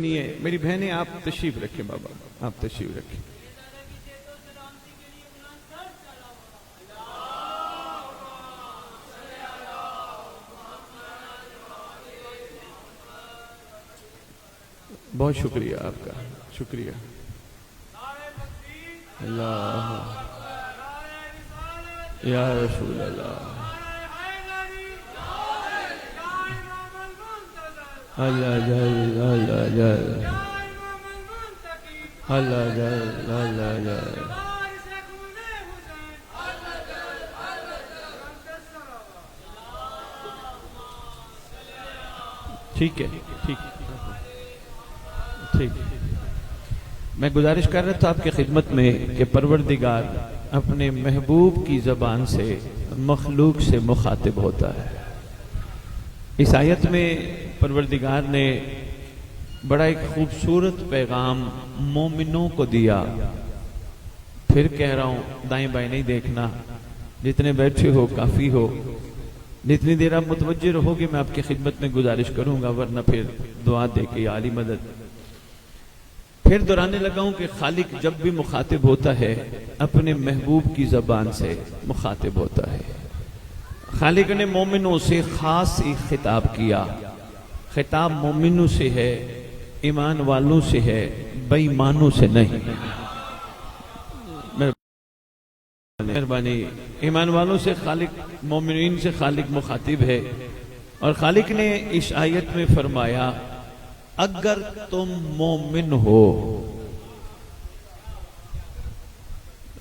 رکھنی ہے میری بہنیں آپ تشریف رکھیں بابا آپ تشریف رکھیں بہت شکریہ آپ کا شکریہ اللہ یا رسول اللہ اللہ جل اللہ جل اللہ جل اللہ جل ٹھیک ہے ٹھیک ٹھیک میں گزارش کر رہا تھا آپ کی خدمت میں کہ پروردگار اپنے محبوب کی زبان سے مخلوق سے مخاطب ہوتا ہے اس آیت میں پروردگار نے بڑا ایک خوبصورت پیغام مومنوں کو دیا پھر کہہ رہا ہوں دائیں بائیں نہیں دیکھنا جتنے بیٹھے ہو کافی ہو جتنی دیر آپ متوجہ رہو گے میں آپ کی خدمت میں گزارش کروں گا ورنہ پھر دعا دے کے یا علی مدد پھر دہرانے لگا ہوں کہ خالق جب بھی مخاطب ہوتا ہے اپنے محبوب کی زبان سے مخاطب ہوتا ہے خالق نے مومنوں سے خاص ایک خطاب کیا خطاب مومنوں سے ہے ایمان والوں سے ہے بے ایمانوں سے نہیں مہربانی ایمان والوں سے خالق مومنین سے خالق مخاطب ہے اور خالق نے اس آیت میں فرمایا اگر تم مومن ہو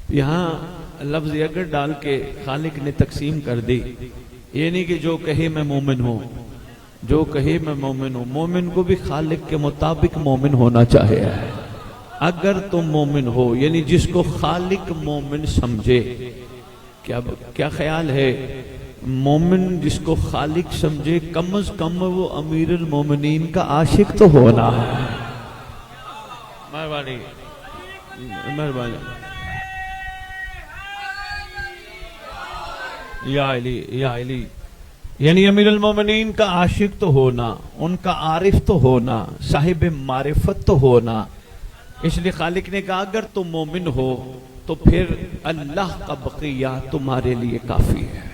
یہاں لفظ اگر ڈال کے خالق نے تقسیم کر دی یہ نہیں کہ جو کہے میں مومن ہوں جو کہے میں مومن ہوں مومن کو بھی خالق کے مطابق مومن ہونا چاہے اگر تم مومن ہو یعنی جس کو خالق مومن سمجھے کیا خیال ہے مومن جس کو خالق سمجھے کم از کم وہ امیر المومنین کا عاشق تو ہونا ہے مہربانی مہربانی یا علی یعنی امیر المومنین کا عاشق تو ہونا ان کا عارف تو ہونا صاحب معرفت تو ہونا اس لیے خالق نے کہا اگر تم مومن ہو تو پھر اللہ کا بقیہ تمہارے لیے کافی ہے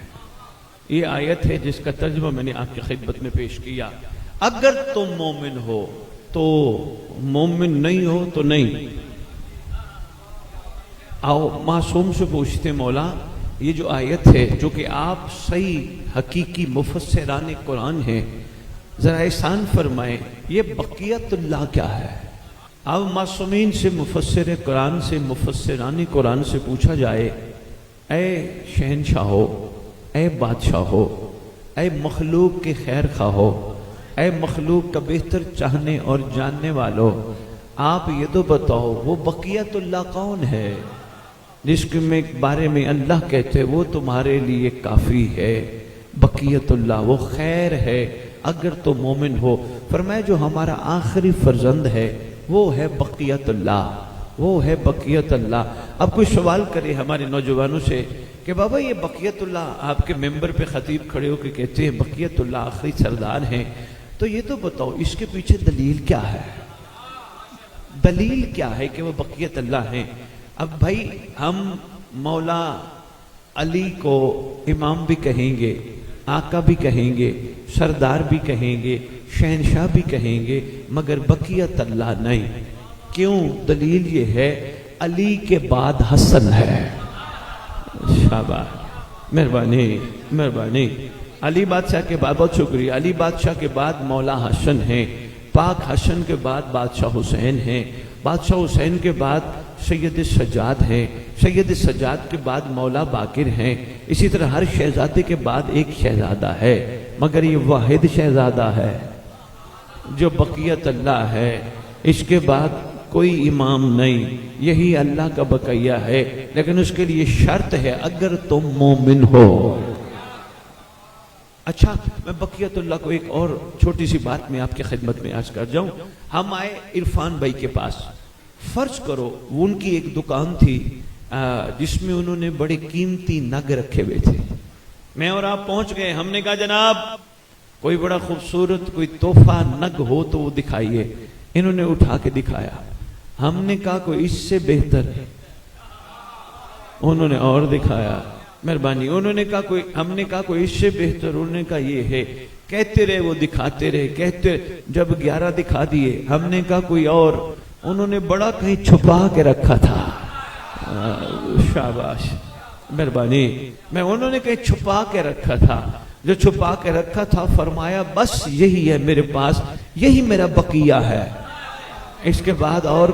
یہ آیت ہے جس کا ترجمہ میں نے آپ کی خدمت میں پیش کیا اگر تم مومن ہو تو مومن نہیں ہو تو نہیں آؤ معصوم سے پوچھتے مولا یہ جو آیت ہے جو کہ آپ صحیح حقیقی مفسران قرآن ہیں ذرا احسان فرمائیں یہ بقیت اللہ کیا ہے اب معصومین سے مفسر قرآن سے مفسران قرآن سے پوچھا جائے اے شہنشاہ ہو اے بادشاہ ہو اے مخلوق کے خیر خواہ ہو اے مخلوق کا بہتر چاہنے اور جاننے والو آپ یہ تو بتاؤ وہ بقیت اللہ کون ہے جس کے بارے میں اللہ کہتے وہ تمہارے لیے کافی ہے بقیت اللہ وہ خیر ہے اگر تو مومن ہو فرمایا جو ہمارا آخری فرزند ہے وہ ہے بقیت اللہ وہ ہے بقیت اللہ اب کوئی سوال کرے ہمارے نوجوانوں سے کہ بابا یہ بقیت اللہ آپ کے ممبر پہ خطیب کھڑے ہو کے کہتے ہیں بقیت اللہ آخری سردار ہیں تو یہ تو بتاؤ اس کے پیچھے دلیل کیا ہے دلیل کیا ہے کہ وہ بقیت اللہ ہیں اب بھائی ہم مولا علی کو امام بھی کہیں گے آقا بھی کہیں گے سردار بھی کہیں گے شہنشاہ بھی کہیں گے مگر بقیت اللہ نہیں کیوں دلیل یہ ہے علی کے بعد حسن ہے شاباش مہربانی مہربانی علی بادشاہ کے بعد بہت شکریہ علی بادشاہ کے بعد مولا حسن ہیں پاک حسن کے بعد بادشاہ حسین ہیں بادشاہ حسین کے بعد سید سجاد ہیں سید سجاد کے بعد مولا باقر ہیں اسی طرح ہر شہزادے کے بعد ایک شہزادہ ہے مگر یہ واحد شہزادہ ہے جو بقیت اللہ ہے اس کے بعد کوئی امام نہیں یہی اللہ کا بقیہ ہے لیکن اس کے لیے شرط ہے اگر تم مومن ہو اچھا میں بقیت اللہ کو ایک اور چھوٹی سی بات میں آپ کی خدمت میں عرض کر جاؤں ہم آئے عرفان بھائی کے پاس فرض کرو ان کی ایک دکان تھی جس میں انہوں نے بڑے قیمتی نگ رکھے ہوئے تھے میں اور آپ پہنچ گئے ہم نے کہا جناب کوئی بڑا خوبصورت کوئی تحفہ نگ ہو تو وہ دکھائیے انہوں نے اٹھا کے دکھایا. ہم نے کہا کوئی اس سے بہتر ہے. انہوں نے اور دکھایا. مہربانی. انہوں نے کہا کوئی, ہم نے کہا کوئی اس سے بہتر. انہوں نے کہا یہ ہے. کہتے رہے, وہ دکھاتے رہے, کہتے. جب 11 دکھا دیے, ہم نے کہا کوئی اور. انہوں نے بڑا کہیں چھپا کے رکھا تھا. شاباش, مہربانی. انہوں نے کہیں چھپا کے رکھا تھا. جو چھپا کے رکھا تھا فرمایا بس یہی ہے میرے پاس, یہی میرا بقیہ ہے, اس کے بعد اور.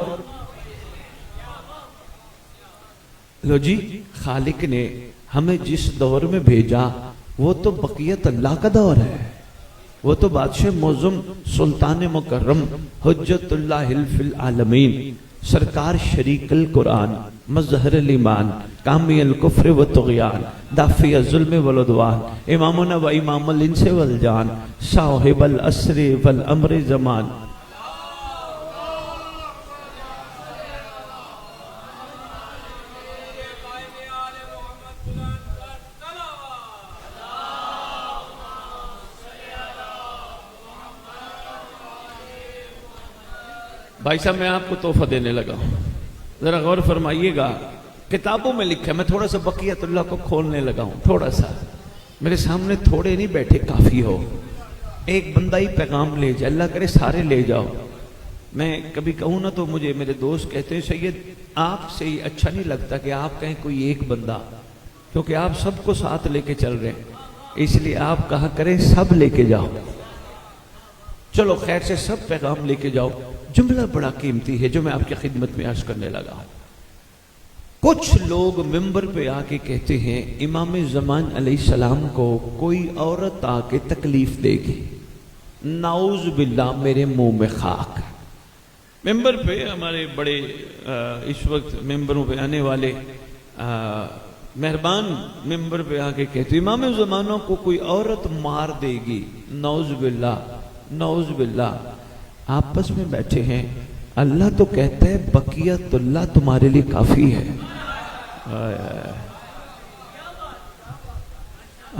لو جی, خالق نے ہمیں جس دور میں بھیجا وہ تو بقیت اللہ کا دور ہے. وہ تو بادشاہ معظم سلطان مکرم حجت اللہ فی العالمین سرکار شریک القرآن مظہر الایمان کامی الکفر و طغیان دافع الظلم والعدوان امامنا و امام الانس والجان صاحب العصر والامر زمان. بھائی صاحب, میں آپ کو تحفہ دینے لگا ہوں, ذرا غور فرمائیے گا. کتابوں میں لکھا ہے, میں تھوڑا سا بقیت اللہ کو کھولنے لگا ہوں. تھوڑا سا میرے سامنے تھوڑے نہیں بیٹھے, کافی ہو. ایک بندہ ہی پیغام لے جائے, اللہ کرے سارے لے جاؤ. میں کبھی کہوں نا تو مجھے میرے دوست کہتے ہیں سید آپ سے ہی اچھا نہیں لگتا کہ آپ کہیں کوئی ایک بندہ, کیونکہ آپ سب کو ساتھ لے کے چل رہے ہیں, اس لیے آپ کہا کریں سب لے کے جاؤ. چلو خیر سے سب پیغام لے کے جاؤ. جملہ بڑا قیمتی ہے جو میں آپ کی خدمت میں عرض کرنے لگا ہوں. کچھ لوگ ممبر پہ آ کے کہتے ہیں امام زمان علیہ السلام کو کوئی عورت آ کے تکلیف دے گی. نعوذ باللہ, میرے منہ میں خاک. ممبر پہ ہمارے بڑے اس وقت ممبروں پہ آنے والے مہربان ممبر پہ آ کے کہتے امام زمانوں کو کوئی عورت مار دے گی. نعوذ باللہ, نعوذ باللہ. آپس میں بیٹھے ہیں, اللہ تو کہتا ہے بقیت اللہ تمہارے لیے کافی ہے.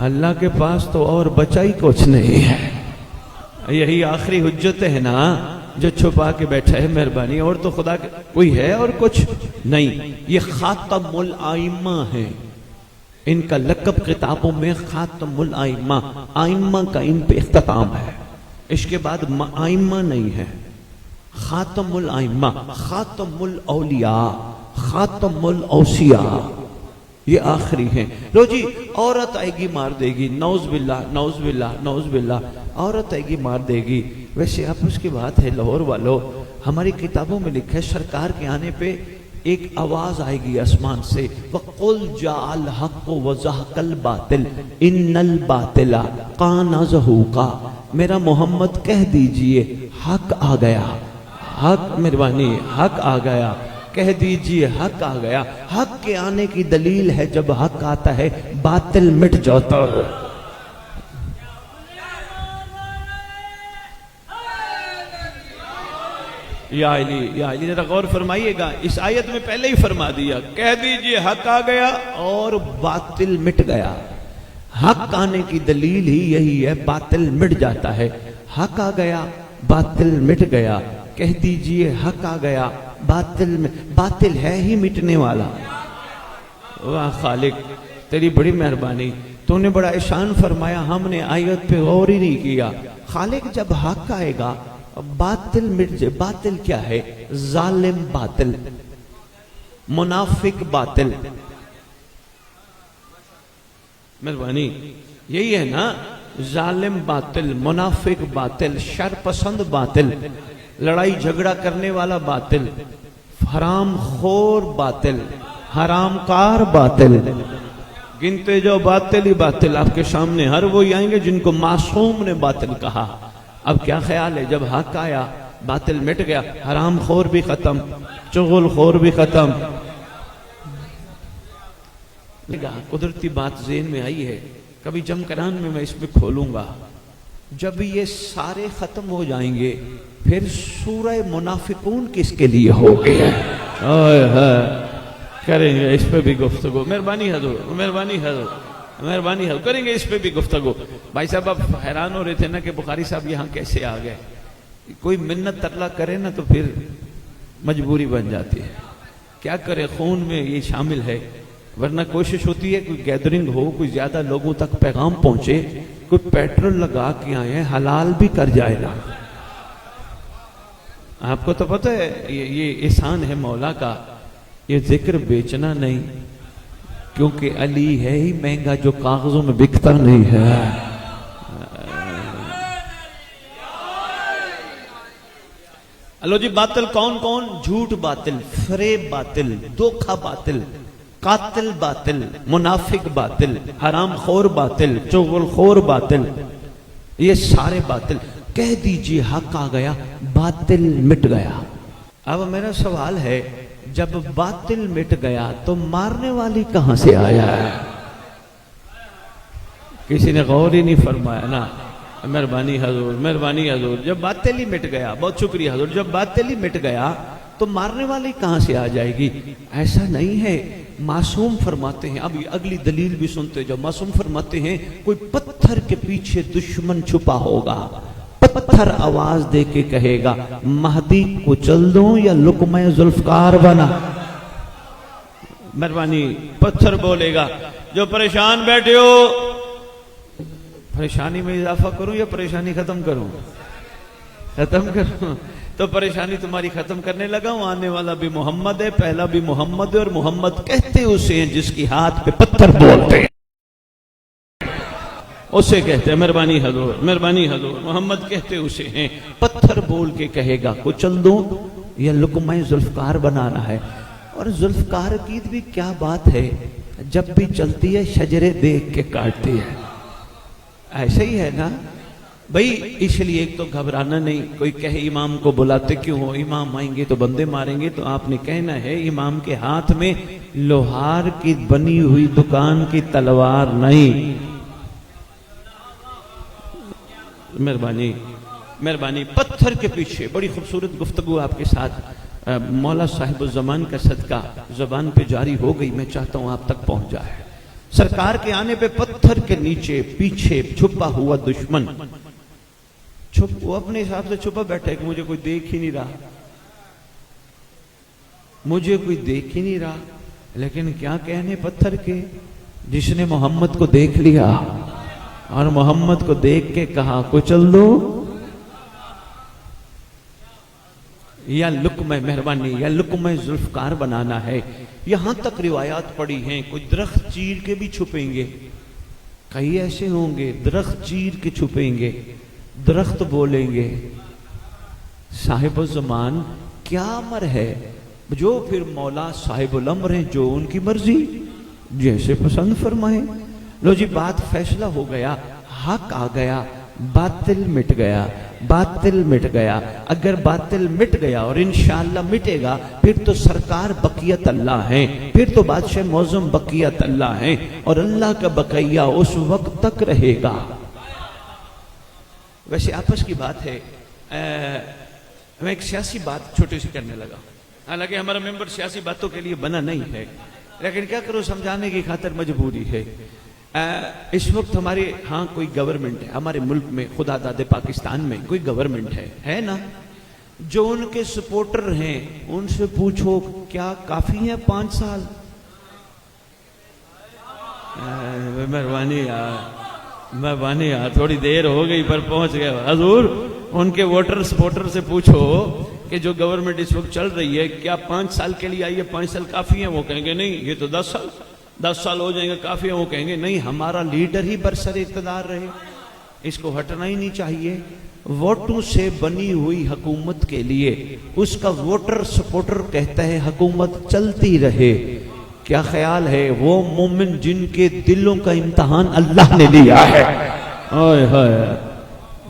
اللہ کے پاس تو اور بچا ہی کچھ نہیں ہے. یہی آخری حجت ہے نا جو چھپا کے بیٹھا ہے. مہربانی, اور تو خدا کوئی ہے اور کچھ نہیں. یہ خاتم الائمہ ہے, ان کا لقب کتابوں میں خاتم الائمہ, آئمہ کا ان پہ اختتام ہے. اس کے بعد آئمہ نہیں ہے. خاتم الائمہ, خاتم الاولیاء, خاتم الاوصیاء, یہ آخری ہیں. لو جی, عورت آئے گی مار دے گی. نعوذ باللہ, نعوذ باللہ, نعوذ باللہ. عورت آئے گی مار دے گی. ویسے آپ اس کی بات ہے لاہور والو, ہماری کتابوں میں لکھا ہے سرکار کے آنے پہ ایک آواز آئے گی آسمان سے, وَقُلْ جَاءَ الْحَقُّ وَزَهَقَ الْبَاطِلُ إِنَّ الْبَاطِلَ كَانَ زَهُوقًا. میرا محمد کہہ دیجئے حق آ گیا. حق, مہربانی, حق آ گیا. کہہ دیجئے حق آ گیا. حق کے آنے کی دلیل ہے جب حق آتا ہے باطل مٹ جاتا ہے. یا علی, یا علی, ذرا غور فرمائیے گا. اس آیت میں پہلے ہی فرما دیا, کہہ دیجئے حق آ گیا اور باطل مٹ گیا. حق آنے کی دلیل ہی یہی ہے, باطل مٹ جاتا ہے. حق آ گیا, باطل مٹ گیا. کہہ دیجئے حق آ گیا, باطل ہے ہی مٹنے والا. واہ خالق, تیری بڑی مہربانی, تو نے بڑا احسان فرمایا, ہم نے آیت پہ غور ہی نہیں کیا. خالق جب حق آئے گا باطل مٹ جائے. باطل کیا ہے؟ ظالم باطل, منافق باطل. مہربانی, یہی ہے نا, ظالم باطل, منافق باطل, شر پسند باطل, لڑائی جھگڑا کرنے والا باطل, حرام خور باطل, حرام کار باطل. گنتے جو باطل ہی باطل آپ کے سامنے ہر وہی آئیں گے جن کو معصوم نے باطل کہا. اب کیا خیال ہے, جب حق آیا باطل مٹ گیا, حرام خور بھی ختم, چغل خور بھی ختم. قدرتی بات ذہن میں آئی ہے, کبھی جم کران میں اس میں کھولوں گا. جب یہ سارے ختم ہو جائیں گے پھر سورہ منافقون کس کے لیے ہوگی؟ کریں گے اس پہ بھی گفتگو. مہربانی حضور, مہربانی حضور, مہربانی حضور, کریں گے اس پہ بھی گفتگو. بھائی صاحب آپ حیران ہو رہے تھے نا کہ بخاری صاحب یہاں کیسے آ گئے. کوئی منت ترلا کرے نا تو پھر مجبوری بن جاتی ہے، کیا کرے، خون میں یہ شامل ہے، ورنہ کوشش ہوتی ہے کوئی گیدرنگ ہو، کوئی زیادہ لوگوں تک پیغام پہنچے، کوئی پیٹرول لگا کے آئے حلال بھی کر جائے گا۔ آپ کو تو پتہ ہے یہ احسان ہے مولا کا، یہ ذکر بیچنا نہیں، کیونکہ علی ہے ہی مہنگا جو کاغذوں میں بکتا نہیں ہے۔ اللہ جی باطل کون کون؟ جھوٹ باطل، فریب باطل، دھوکہ باطل، قاتل باطل، منافق باطل، حرام خور باطل، چغل خور باطل، یہ سارے باطل۔ کہہ دیجئے حق آ گیا، باطل مٹ گیا۔ اب میرا سوال ہے، جب باطل مٹ گیا تو مارنے والی کہاں سے آیا ہے؟ کسی نے غور ہی نہیں فرمایا نا۔ مہربانی حضور، مہربانی حضور، جب باطل ہی مٹ گیا، بہت شکریہ حضور، جب باطل ہی مٹ گیا تو مارنے والی کہاں سے آ جائے گی؟ ایسا نہیں ہے۔ معصوم فرماتے ہیں، اب اگلی دلیل بھی سنتے جب معصوم فرماتے ہیں کوئی پتھر کے پیچھے دشمن چھپا ہوگا، پتھر آواز دے کے کہے گا مہدی کو چل دوں یا لقمہ ذوالفقار بنا۔ مہربانی، پتھر بولے گا جو پریشان بیٹھے ہو، پریشانی میں اضافہ کروں یا پریشانی ختم کروں؟ ختم کروں تو پریشانی تمہاری ختم کرنے لگا ہوں۔ آنے والا بھی محمد ہے، پہلا بھی محمد ہے، اور محمد کہتے اسے ہیں جس کی ہاتھ پہ پتھر بولتے ہیں، اسے کہتے ہیں۔ مہربانی حضور، مہربانی حضور، محمد کہتے اسے ہیں، پتھر بول کے کہے گا کو چل دوں یا لقمہ ذوالفقار بنانا ہے۔ اور ذوالفقار کی بھی کیا بات ہے، جب بھی چلتی ہے شجرے دیکھ کے کاٹتی ہے، ایسے ہی ہے نا بھئی۔ اس لیے ایک تو گھبرانا نہیں، کوئی کہے امام کو بلاتے کیوں ہو، امام آئیں گے تو بندے ماریں گے، تو آپ نے کہنا ہے امام کے ہاتھ میں لوہار کی بنی ہوئی دکان کی تلوار نہیں۔ مہربانی، مہربانی، پتھر کے پیچھے بڑی خوبصورت گفتگو آپ کے ساتھ مولا صاحب الزمان کا صدقہ زبان پہ جاری ہو گئی، میں چاہتا ہوں آپ تک پہنچ جائے۔ سرکار کے آنے پہ پتھر کے نیچے پیچھے چھپا ہوا دشمن، وہ اپنے حساب سے چھپا بیٹھا ہے کہ مجھے کوئی دیکھ ہی نہیں رہا، مجھے کوئی دیکھ ہی نہیں رہا، لیکن کیا کہنے پتھر کے، جس نے محمد کو دیکھ لیا اور محمد کو دیکھ کے کہا کو چل دو یا لقمہ، مہربانی، یا لقمہ ذوالفقار بنانا ہے۔ یہاں تک روایات پڑی ہیں کوئی درخت چیر کے بھی چھپیں گے، کئی ایسے ہوں گے درخت چیر کے چھپیں گے، درخت بولیں گے صاحب الزمان کیا امر ہے، جو پھر مولا صاحب الامر ہیں، جو ان کی مرضی جیسے پسند فرمائیں۔ لو جی بات فیصلہ ہو گیا، حق آ گیا، باطل مٹ گیا، باطل مٹ گیا۔ اگر باطل مٹ گیا اور انشاءاللہ مٹے گا، پھر تو سرکار بقیت اللہ ہیں، پھر تو بادشاہ معظم بقیت اللہ ہیں، اور اللہ کا بقیہ اس وقت تک رہے گا۔ ویسے آپس کی بات ہے، میں ایک سیاسی بات چھوٹی سی کرنے لگا، حالانکہ ہمارا ممبر سیاسی باتوں کے لیے بنا نہیں ہے، لیکن کیا کرو سمجھانے کی خاطر مجبوری ہے۔ اس وقت ہمارے ہاں کوئی گورنمنٹ ہے، ہمارے ملک میں، خدا داد پاکستان میں کوئی گورنمنٹ ہے نا، جو ان کے سپورٹر ہیں ان سے پوچھو کیا کافی ہیں 5 سال؟ مہربانی مہربانی یار، تھوڑی دیر ہو گئی پر پہنچ گئے حضور۔ ان کے ووٹر سپورٹر سے پوچھو کہ جو گورنمنٹ اس وقت چل رہی ہے کیا 5 سال کے لیے آئی ہے، 5 سال کافی ہیں؟ وہ کہیں گے نہیں یہ تو 10 سال ہو جائیں گے کافی ہیں۔ وہ کہیں گے نہیں ہمارا لیڈر ہی برسر اقتدار رہے، اس کو ہٹنا ہی نہیں چاہیے۔ ووٹوں سے بنی ہوئی حکومت کے لیے اس کا ووٹر سپورٹر کہتا ہے حکومت چلتی رہے۔ کیا خیال ہے وہ مومن جن کے دلوں کا امتحان اللہ نے لیا ہے،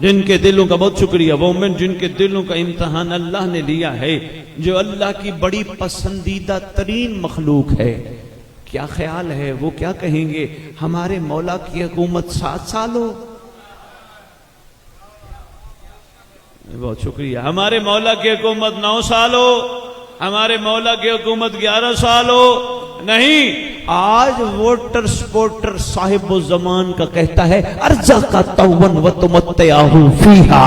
جن کے دلوں کا، بہت شکریہ، مومن جن کے دلوں کا امتحان اللہ نے لیا ہے، جو اللہ کی بڑی پسندیدہ ترین مخلوق ہے، کیا خیال ہے وہ کیا کہیں گے؟ ہمارے مولا کی حکومت 7 سال ہو، بہت شکریہ، ہمارے مولا کی حکومت 9 سال ہو، ہمارے مولا کی حکومت 11 سال ہو، نہیں، آج ووٹر سپورٹر صاحب الزمان کا کہتا ہے ارزا کا تون و تمتعہ فیہا،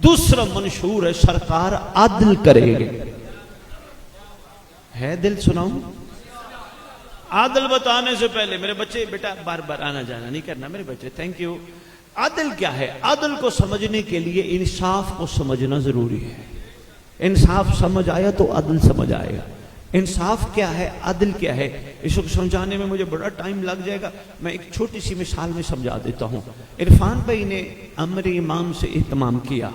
دوسرا منشور ہے سرکار عدل کریں گے. ہے دل سناؤں؟ عدل بتانے سے پہلے میرے بچے بیٹا بار بار آنا جانا نہیں کرنا میرے بچے، تھینک یو. عدل کیا ہے؟ عدل کو سمجھنے کے لیے انصاف کو سمجھنا ضروری ہے. انصاف سمجھ آیا تو عدل سمجھ آئے گا. انصاف کیا ہے، عدل کیا ہے، اس کو سمجھانے میں مجھے بڑا ٹائم لگ جائے گا. میں ایک چھوٹی سی مثال میں سمجھا دیتا ہوں. عرفان بھائی نے امر امام سے اہتمام کیا.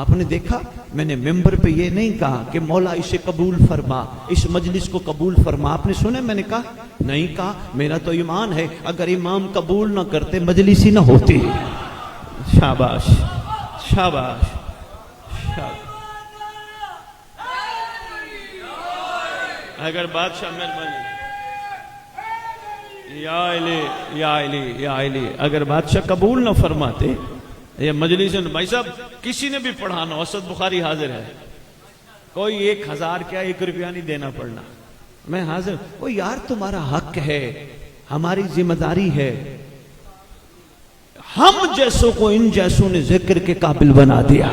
آپ نے دیکھا میں نے ممبر پہ یہ نہیں کہا کہ مولا اسے قبول فرما، اس مجلس کو قبول فرما. آپ نے سنا میں نے کہا؟ نہیں کہا. میرا تو ایمان ہے اگر امام قبول نہ کرتے مجلس ہی نہ ہوتی. شاباش شاباش شاباش. اگر بادشاہ مہربانی یا علی یا علی یا علی اگر بادشاہ قبول نہ فرماتے یہ مجلس، بھائی صاحب کسی نے بھی پڑھانا، اسد بخاری حاضر ہے، کوئی 1000 کیا 1 روپیہ نہیں دینا پڑنا، میں حاضر. وہ یار تمہارا حق ہے، ہماری ذمہ داری ہے. ہم جیسوں کو ان جیسوں نے ذکر کے قابل بنا دیا.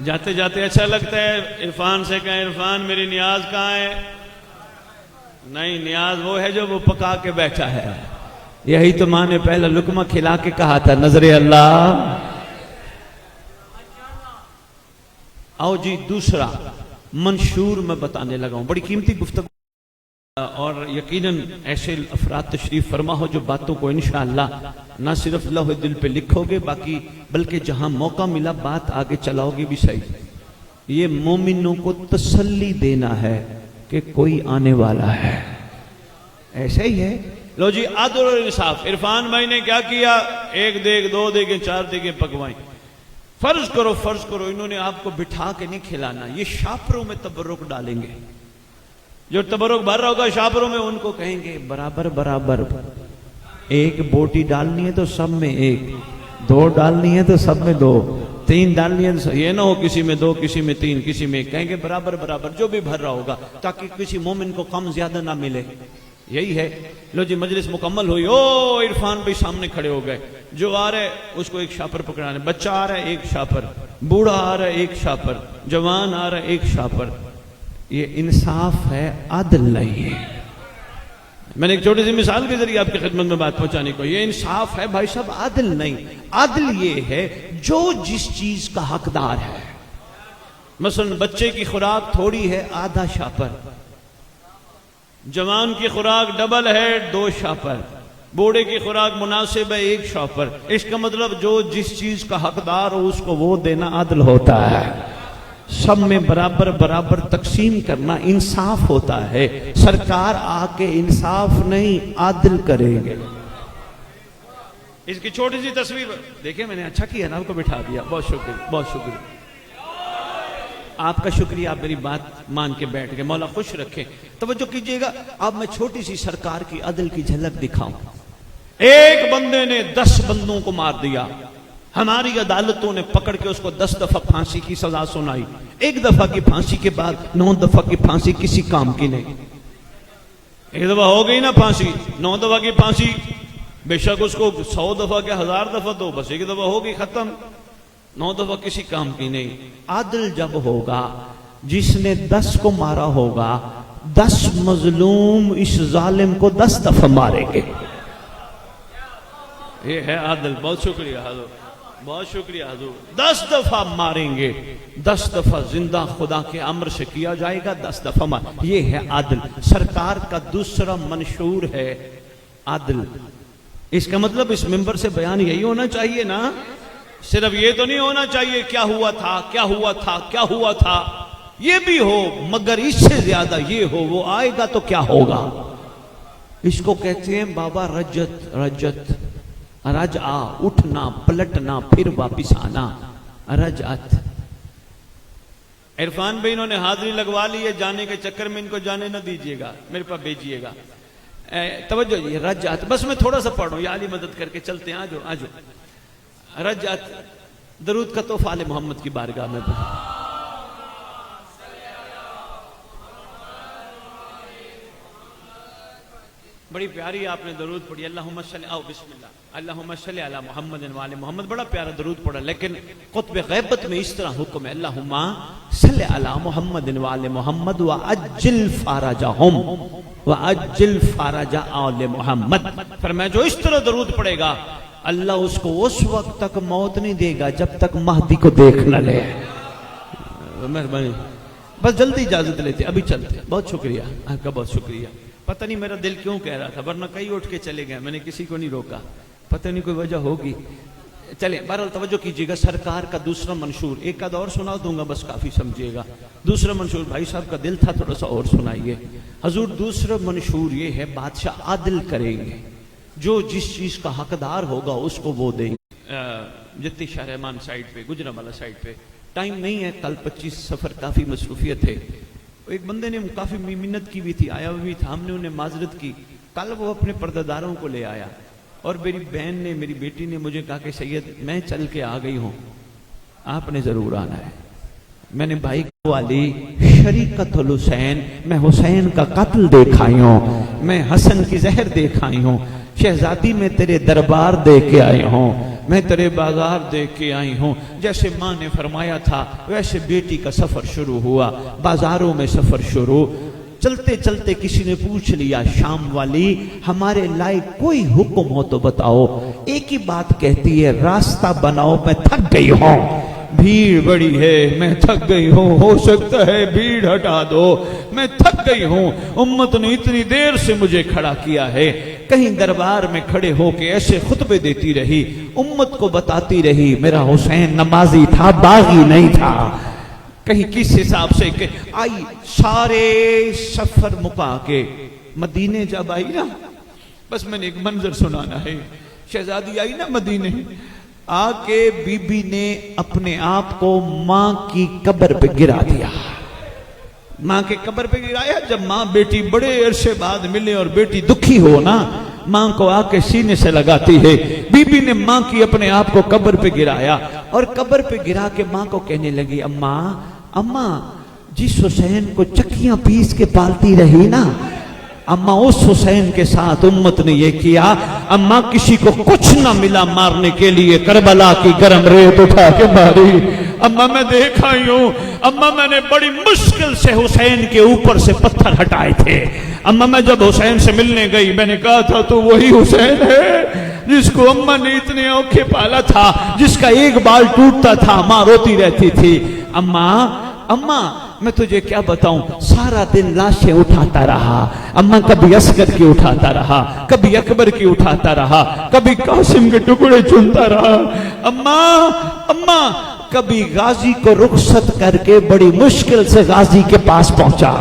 جاتے جاتے اچھا لگتا ہے عرفان سے کہیں عرفان میری نیاز کہاں ہے؟ نہیں، نیاز وہ ہے جو وہ پکا کے بیٹھا ہے. یہی تو ماں نے پہلا لقمہ کھلا کے کہا تھا نظر اللہ. آؤ جی دوسرا منشور میں بتانے لگا ہوں. بڑی قیمتی گفتگو اور یقیناً ایسے افراد تشریف فرما ہو جو باتوں کو انشاءاللہ نہ صرف لوح دل پہ لکھو گے باقی بلکہ جہاں موقع ملا بات آگے چلاؤ گے بھی صحیح. یہ مومنوں کو تسلی دینا ہے کہ کوئی آنے والا ہے. ایسے ہی ہے. لو جی عدل اور انصاف. عرفان بھائی نے کیا کیا؟ 1 دیگ 2 دیگیں 4 دیگیں پکوائیں. فرض کرو انہوں نے آپ کو بٹھا کے نہیں کھلانا، یہ شاپروں میں تبرک ڈالیں گے. جو تبرک بھر رہا ہوگا شاپروں میں ان کو کہیں گے برابر برابر 1 بوٹی ڈالنی ہے تو سب میں 1، 2 ڈالنی ہے تو سب میں 2، 3 ڈالنی ہے تو یہ نہ ہو کسی میں 2 کسی میں 3 کسی میں 1. کہیں گے برابر برابر جو بھی بھر رہا ہوگا تاکہ کسی مومن کو کم زیادہ نہ ملے. یہی ہے. لو جی مجلس مکمل ہوئی. او عرفان بھائی سامنے کھڑے ہو گئے. جو آ رہے اس کو 1 شاپر پکڑانے، بچہ آ رہا ہے 1 شاپر، بوڑھا آ رہا ہے 1 شاپر، جوان آ رہا ہے 1 شاپر. یہ انصاف ہے، عدل نہیں ہے. میں نے ایک چھوٹی سی مثال کے ذریعے آپ کی خدمت میں بات پہنچانے کو. یہ انصاف ہے بھائی صاحب، عدل نہیں. عدل یہ ہے جو جس چیز کا حقدار ہے. مثلا بچے کی خوراک تھوڑی ہے، آدھا شاپر. جوان کی خوراک ڈبل ہے، 2 شاپر. بوڑھے کی خوراک مناسب ہے، 1 شاپر. اس کا مطلب جو جس چیز کا حقدار ہو اس کو وہ دینا عدل ہوتا ہے. سب میں برابر برابر تقسیم کرنا انصاف ہوتا ہے. سرکار آ کے انصاف نہیں عدل کریں گے. اس کی چھوٹی سی تصویر دیکھیں. میں نے اچھا کیا نا آپ کو بٹھا دیا. بہت شکریہ بہت شکریہ. آپ کا شکریہ، آپ میری بات مان کے بیٹھ گئے. مولا خوش رکھے. توجہ کیجئے گا. اب میں چھوٹی سی سرکار کی عدل کی جھلک دکھاؤں. ایک بندے نے 10 بندوں کو مار دیا. ہماری عدالتوں نے پکڑ کے اس کو 10 دفعہ پھانسی کی سزا سنائی. 1 دفعہ کی پھانسی کے بعد 9 دفعہ کی پھانسی کسی کام کی نہیں. 1 دفعہ ہو گئی نا پھانسی، 9 دفعہ کی پھانسی بے شک اس کو 100 دفعہ کے 1000 دفعہ دو، بس 1 دفعہ ہوگی ختم. 9 دفعہ کسی کام کی نہیں. عدل جب ہوگا جس نے 10 کو مارا ہوگا 10 مظلوم اس ظالم کو 10 دفعہ ماریں گے. یہ ہے عدل. بہت شکریہ حضور، بہت شکریہ حضور. 10 دفعہ ماریں گے، 10 دفعہ زندہ خدا کے امر سے کیا جائے گا، 10 دفعہ مار. یہ ہے عدل. سرکار کا دوسرا منشور ہے عدل. اس کا مطلب اس ممبر سے بیان یہی ہونا چاہیے نا. صرف یہ تو نہیں ہونا چاہیے کیا ہوا تھا کیا ہوا تھا کیا ہوا تھا، یہ بھی ہو مگر اس سے زیادہ یہ ہو وہ آئے گا تو کیا ہوگا. اس کو کہتے ہیں بابا رجت. رجت رجع، اٹھنا پلٹنا پھر واپس آنا، رجعت. عرفان بھائی انہوں نے حاضری لگوا لی ہے، جانے کے چکر میں ان کو جانے نہ دیجیے گا، میرے پاس بھیجیے گا. توجہ جی. رجعت بس میں تھوڑا سا پڑھوں یا علی مدد کر کے چلتے ہیں. آجو آجو. رجعت درود کا تحفہ آل محمد کی بارگاہ میں. بڑی پیاری آپ نے درود پڑھی، اللہم صلی او بسم اللہ اللہم صلی علی محمد وعلی محمد، بڑا پیارا درود پڑھا، لیکن قطب غیبت میں اس طرح حکم ہے اللہم صلی علی محمد وعلی محمد وعجل فارجہم وعجل فرج آل محمد، فرمایا جو اس طرح درود پڑھے گا اللہ اس کو اس وقت تک موت نہیں دے گا جب تک مہدی کو دیکھ نہ لے۔ مہربانی، بس جلدی اجازت لیتے، ابھی چلتے، بہت شکریہ آپ کا، بہت شکریہ۔ پتہ نہیں میرا دل کیوں کہہ رہا تھا، ورنہ کئی اٹھ کے چلے گئے، میں نے کسی کو نہیں روکا، پتہ نہیں کوئی وجہ ہوگی۔ چلیں بہرحال توجہ کیجیے گا، سرکار کا دوسرا منشور ایک آدھ اور سنا دوں گا، بس کافی سمجھیے گا۔ دوسرا منشور بھائی صاحب کا دل تھا تھوڑا سا اور سنائیے حضور۔ دوسرا منشور یہ ہے بادشاہ عادل کریں گے، جو جس چیز کا حقدار ہوگا اس کو وہ دیں گے۔ جتنی شاہ رحمان سائٹ پہ، گجرانوالہ سائٹ پہ ٹائم نہیں ہے، کل 25 سفر کافی مصروفیت ہے۔ ایک بندے نے کافی منت کی بھی تھی، آیا بھی تھا، ہم نے انہیں معذرت کی، کل وہ اپنے پردہ داروں کو لے آیا، اور میری بہن نے، میری بیٹی نے مجھے کہا کہ سید میں چل کے آ گئی ہوں، آپ نے ضرور آنا ہے۔ میں نے بھائی والی شریکت الحسین، میں حسین کا قتل دیکھائی ہوں، میں حسن کی زہر دیکھائی ہوں، شہزادی میں تیرے دربار دے کے آئی ہوں، میں تیرے بازار دیکھ کے آئی ہوں۔ جیسے ماں نے فرمایا تھا ویسے بیٹی کا سفر شروع ہوا، بازاروں میں سفر شروع۔ چلتے چلتے کسی نے پوچھ لیا شام والی ہمارے لائق کوئی حکم ہو تو بتاؤ، ایک ہی بات کہتی ہے راستہ بناؤ، میں تھک گئی ہوں، بھیڑ بڑی ہے، میں تھک گئی ہوں، ہو سکتا ہے بھیڑ ہٹا دو، میں تھک گئی ہوں، امت نے اتنی دیر سے مجھے کھڑا کیا ہے، کہیں دربار میں کھڑے ہو کے ایسے خطبے دیتی رہی، امت کو بتاتی رہی میرا حسین نمازی تھا، باغی نہیں تھا، کہیں کس حساب سے کہ آئی سارے سفر مکا کے مدینے جب آئی نا، بس میں نے ایک منظر سنانا ہے، شہزادی آئی نا مدینے، آ کے بی بی نے اپنے آپ کو ماں کی قبر پہ گرا دیا، ماں کے قبر پہ گرایا۔ جب ماں بیٹی بڑے عرصے بعد ملے اور بیٹی دکھی ہو نا، ماں کو آ کے سینے سے لگاتی ہے، بی بی نے ماں کی اپنے آپ کو قبر پہ گرایا، اور قبر پہ گرا کے ماں کو کہنے لگی اماں اماں جس حسین کو چکیاں پیس کے پالتی رہی نا، اماں اس حسین کے ساتھ امت نے یہ کیا، اماں کسی کو کچھ نہ ملا مارنے کے لیے، کربلا کی گرم ریت اٹھا کے ماری، اماں میں دیکھا ہی ہوں، اماں میں نے بڑی مشکل سے حسین کے اوپر سے پتھر ہٹائے تھے، اماں میں جب حسین سے ملنے گئی میں نے کہا تھا تو وہی حسین ہے جس کو اماں نے اتنے اوکھے پالا تھا، جس کا ایک بال ٹوٹتا تھا، ماں روتی رہتی تھی، اماں میں تجھے کیا بتاؤں، سارا دن لاشیں اٹھاتا رہا، اماں کبھی اصغر کی اٹھاتا رہا، کبھی اکبر کی اٹھاتا رہا، کبھی قاسم کے ٹکڑے چنتا رہا، اماں کبھی غازی کو رخصت کر کے بڑی مشکل سے غازی کے پاس پہنچا،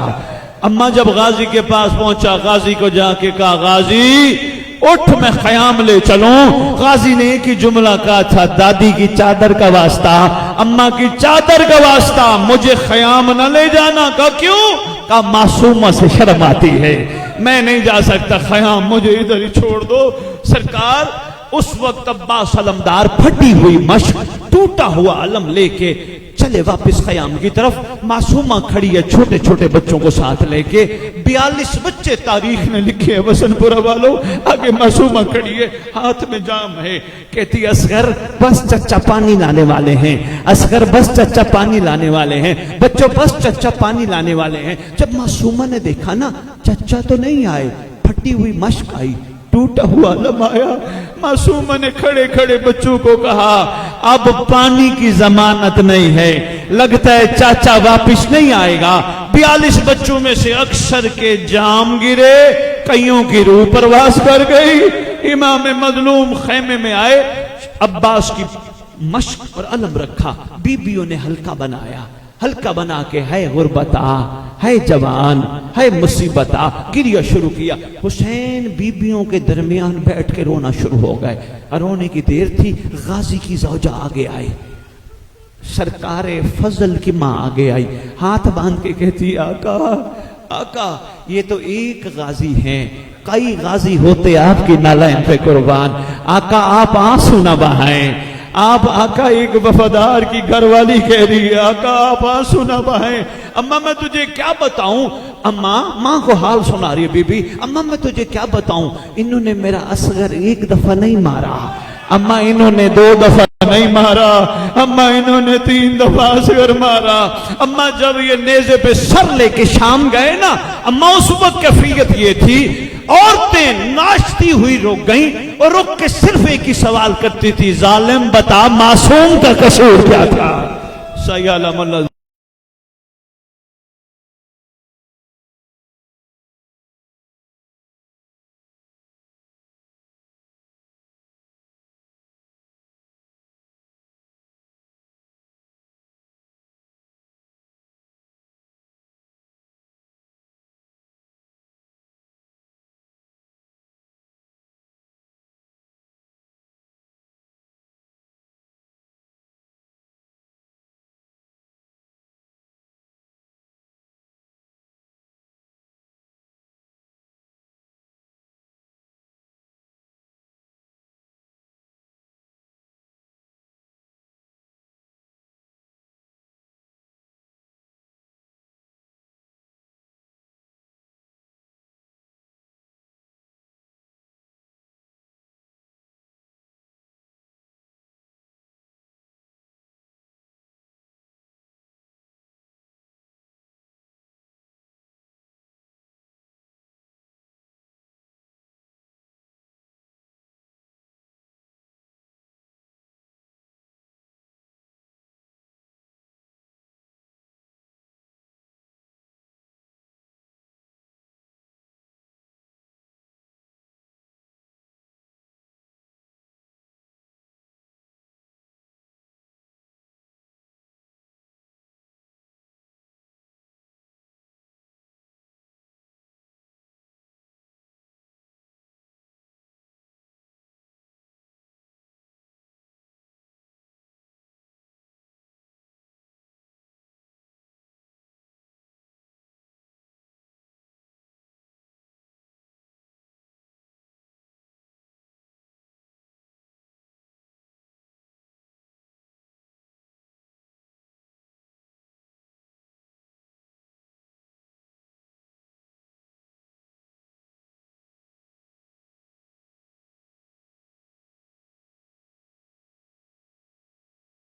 اماں جب غازی کے پاس پہنچا، غازی کو جا کے کہا غازی اٹھ میں خیام لے چلوں، غازی نے ایک ہی جملہ کہا تھا دادی کی چادر کا واسطہ، اماں کی چادر کا واسطہ مجھے خیام نہ لے جانا، کہا کیوں؟ کہا معصومہ سے شرم آتی ہے، میں نہیں جا سکتا خیام، مجھے ادھر ہی چھوڑ دو۔ سرکار اس وقت عباس علمدار پھٹی ہوئی مشق، ٹوٹا ہوا علم لے کے چلے واپس خیام کی طرف، معصومہ کھڑی ہے چھوٹے چھوٹے بچوں کو ساتھ لے کے، 42 بچے تاریخ نے لکھے ہیں وسن پورہ والوں، آگے معصومہ کھڑی ہے، ہاتھ میں جام ہے، کہتی اصغر بس چچا پانی لانے والے ہیں، اصغر بس چچا پانی لانے والے ہیں، بچوں بس چچا پانی لانے والے ہیں۔ جب معصومہ نے دیکھا نا چچا تو نہیں آئے، پھٹی ہوئی مشق آئی، ٹوٹا ہوا علم آیا، معصومہ نے کھڑے کھڑے بچوں کو کہا اب پانی کی ضمانت نہیں ہے، لگتا ہے چاچا واپس نہیں آئے گا۔ 42 بچوں میں سے اکثر کے جام گرے، کئیوں کی روح پرواز کر گئی۔ امام مظلوم خیمے میں آئے، عباس کی مشق پر علم رکھا، بیویوں نے ہلکا بنایا، ہلکا بنا کے ہے غربتا، ہے جوان، ہے مصیبتا، گریہ شروع کیا۔ حسین بیبیوں کے درمیان بیٹھ کے رونا شروع ہو گئے، رونے کی دیر تھی، غازی کی زوجہ آگے آئی، سرکار فضل کی ماں آگے آئی، ہاتھ باندھ کے کہتی آقا یہ تو ایک غازی ہیں، کئی غازی ہوتے آپ کی نالین پہ قربان، آقا آپ آنسو نہ بہائیں، آپ آقا ایک وفادار کی گھر والی کہہ رہی ہے آقا آپ آنسو نہ بہائیں۔ اماں میں تجھے کیا بتاؤں، اماں، ماں کو حال سنا رہی ہے بی بی، اماں میں تجھے کیا بتاؤں، انہوں نے میرا اصغر ایک دفعہ نہیں مارا، اماں انہوں نے 2 دفعہ نہیں مارا، اماں انہوں نے 3 دفعہ اصغر مارا۔ اماں جب یہ نیزے پہ سر لے کے شام گئے نا، اماں اس وقت کیفیت یہ تھی، عورتیں ناشتی ہوئی رک گئیں اور رک کے صرف ایک ہی سوال کرتی تھی، ظالم بتا معصوم کا قصور کیا تھا؟ سیعلم اللہ